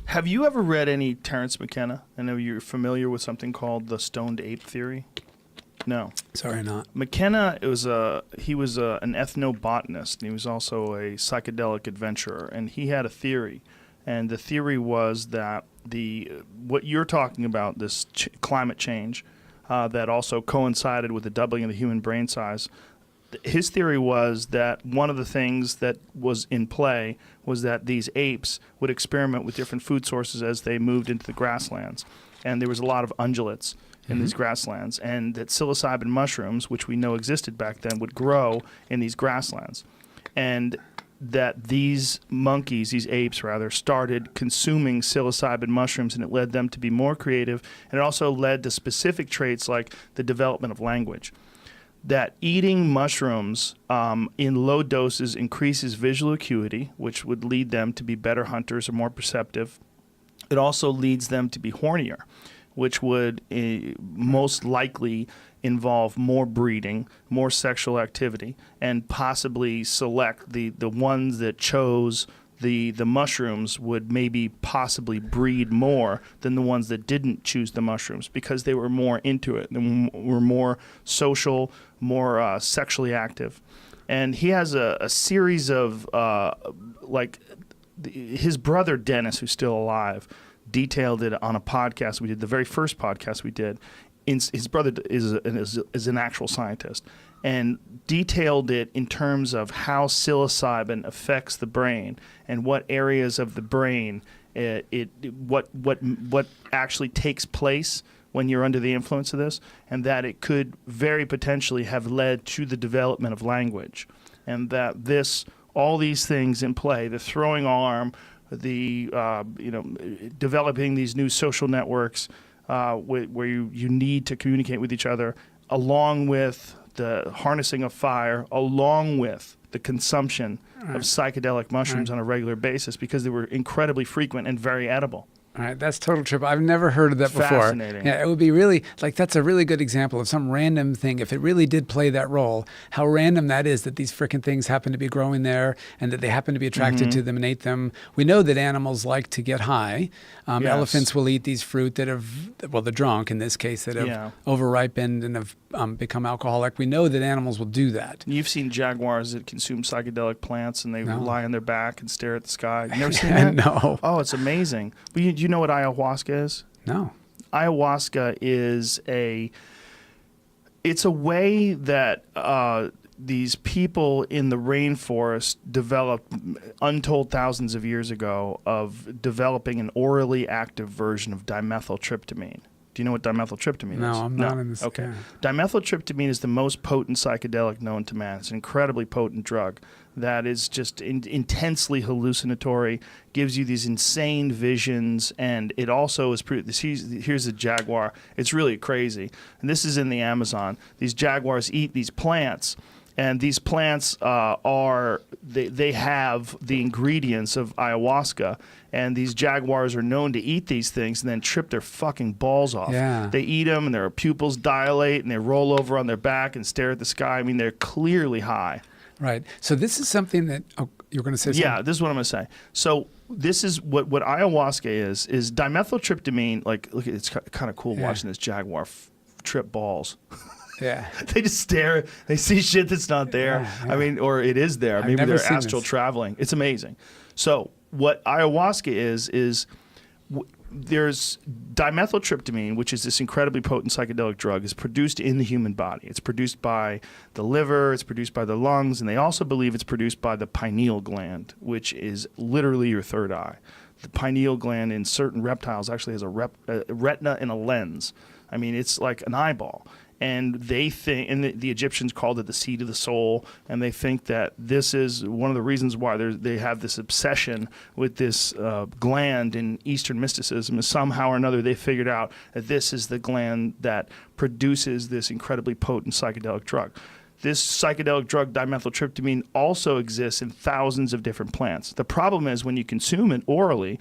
Have you ever read any Terence McKenna? I know you're familiar with something called the Stoned Ape Theory. No. Sorry, not. McKenna, he was an ethnobotanist, and he was also a psychedelic adventurer, and he had a theory. And the theory was that what you're talking about, this climate change, that also coincided with the doubling of the human brain size, his theory was that one of the things that was in play was that these apes would experiment with different food sources as they moved into the grasslands. And there was a lot of ungulates in these grasslands, and that psilocybin mushrooms, which we know existed back then, would grow in these grasslands. And that these apes started consuming psilocybin mushrooms, and it led them to be more creative, and it also led to specific traits like the development of language. That eating mushrooms in low doses increases visual acuity, which would lead them to be better hunters or more perceptive. It also leads them to be hornier, which would most likely involve more breeding, more sexual activity, and possibly select the ones that chose the mushrooms would maybe possibly breed more than the ones that didn't choose the mushrooms because they were more into it and were more social, more sexually active. And he has a series of, his brother Dennis, who's still alive, detailed it on a podcast we did, the very first podcast we did. His brother is an actual scientist, and detailed it in terms of how psilocybin affects the brain and what areas of the brain what actually takes place when you're under the influence of this, and that it could very potentially have led to the development of language, and that all these things in play, the throwing arm, the developing these new social networks where you need to communicate with each other, along with the harnessing of fire, along with the consumption of psychedelic mushrooms on a regular basis, because they were incredibly frequent and very edible. All right, that's total trip. I've never heard of that before. Fascinating. Yeah, it would be really, that's a really good example of some random thing. If it really did play that role, how random that is that these frickin' things happen to be growing there and that they happen to be attracted to them and ate them. We know that animals like to get high. Yes. Elephants will eat these fruit that the drunk in this case, that have overripened and have become alcoholic. We know that animals will do that. You've seen jaguars that consume psychedelic plants and they lie on their back and stare at the sky. You never seen that? No. Oh, it's amazing. But do you know what ayahuasca is? No. Ayahuasca is it's a way that these people in the rainforest developed untold thousands of years ago of developing an orally active version of dimethyltryptamine. Do you know what dimethyltryptamine is? No, I'm not in this. Okay. Yeah. Dimethyltryptamine is the most potent psychedelic known to man. It's an incredibly potent drug that is just intensely hallucinatory, gives you these insane visions, and it also is here's a jaguar. It's really crazy. And this is in the Amazon. These jaguars eat these plants, and these plants they have the ingredients of ayahuasca, and these jaguars are known to eat these things and then trip their fucking balls off. Yeah. They eat them, and their pupils dilate, and they roll over on their back and stare at the sky. I mean, they're clearly high. Right. So this is something that you're going to say something? Yeah, this is what I'm going to say. So this is what ayahuasca is dimethyltryptamine. Look, it's kind of cool watching this jaguar trip balls. Yeah. They just stare. They see shit that's not there. Yeah. I mean, or it is there. Maybe they're astral traveling. It's amazing. So what ayahuasca is there's dimethyltryptamine, which is this incredibly potent psychedelic drug, is produced in the human body. It's produced by the liver, it's produced by the lungs, and they also believe it's produced by the pineal gland, which is literally your third eye. The pineal gland in certain reptiles actually has a retina and a lens. I mean, it's like an eyeball. And they think, and the Egyptians called it the seat of the soul, and they think that this is one of the reasons why they have this obsession with this gland in Eastern mysticism, is somehow or another they figured out that this is the gland that produces this incredibly potent psychedelic drug. This psychedelic drug, dimethyltryptamine, also exists in thousands of different plants. The problem is when you consume it orally,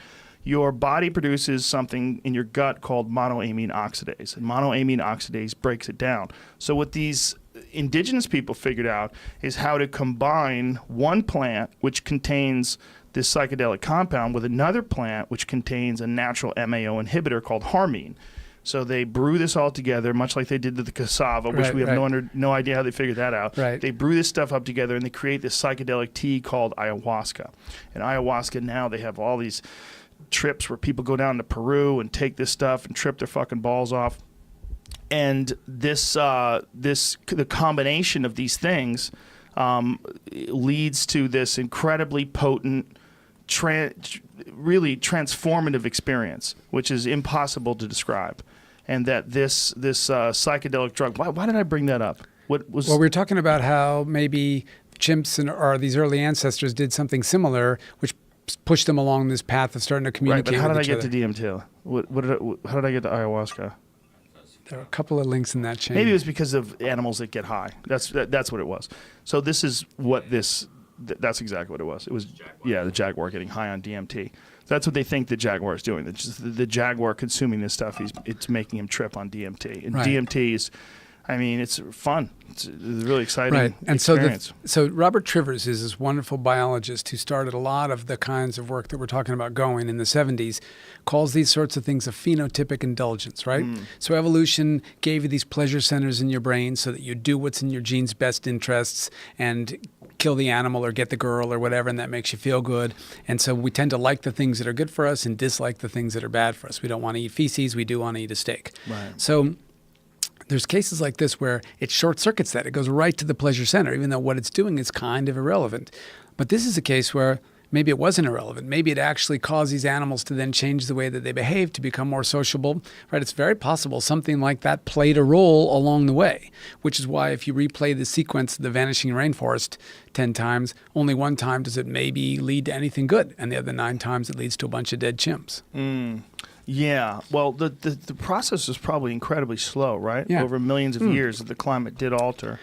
your body produces something in your gut called monoamine oxidase, and monoamine oxidase breaks it down. So what these indigenous people figured out is how to combine one plant, which contains this psychedelic compound with another plant which contains a natural MAO inhibitor called harmine. So they brew this all together, much like they did to the cassava, which we have no idea how they figured that out. Right. They brew this stuff up together, and they create this psychedelic tea called ayahuasca. And ayahuasca, now they have all these trips where people go down to Peru and take this stuff and trip their fucking balls off. And the combination of these things leads to this incredibly potent, really transformative experience, which is impossible to describe. And that this psychedelic drug. Why did I bring that up? What was? Well, we were talking about how maybe chimps or these early ancestors did something similar, which pushed them along this path of starting to communicate. Right, but how did I get to DMT? How did I get to ayahuasca? There are a couple of links in that chain. Maybe it was because of animals that get high. That's what it was. So this is what this. That's exactly what it was. It was the jaguar getting high on DMT. That's what they think the jaguar is doing. The jaguar consuming this stuff, it's making him trip on DMT. And DMT is, I mean, it's fun. It's a really exciting experience. So Robert Trivers is this wonderful biologist who started a lot of the kinds of work that we're talking about going in the 70s, calls these sorts of things a phenotypic indulgence, right? So evolution gave you these pleasure centers in your brain so that you do what's in your gene's best interests and kill the animal or get the girl or whatever, and that makes you feel good. And so we tend to like the things that are good for us and dislike the things that are bad for us. We don't want to eat feces. We do want to eat a steak. Right. So there's cases like this where it short circuits that. It goes right to the pleasure center, even though what it's doing is kind of irrelevant. But this is a case where maybe it wasn't irrelevant. Maybe it actually caused these animals to then change the way that they behave, to become more sociable, right? It's very possible something like that played a role along the way, which is why if you replay the sequence of the vanishing rainforest 10 times, only one time does it maybe lead to anything good, and the other 9 times it leads to a bunch of dead chimps. Yeah. Well, the process is probably incredibly slow, right? Yeah. Over millions of years, the climate did alter.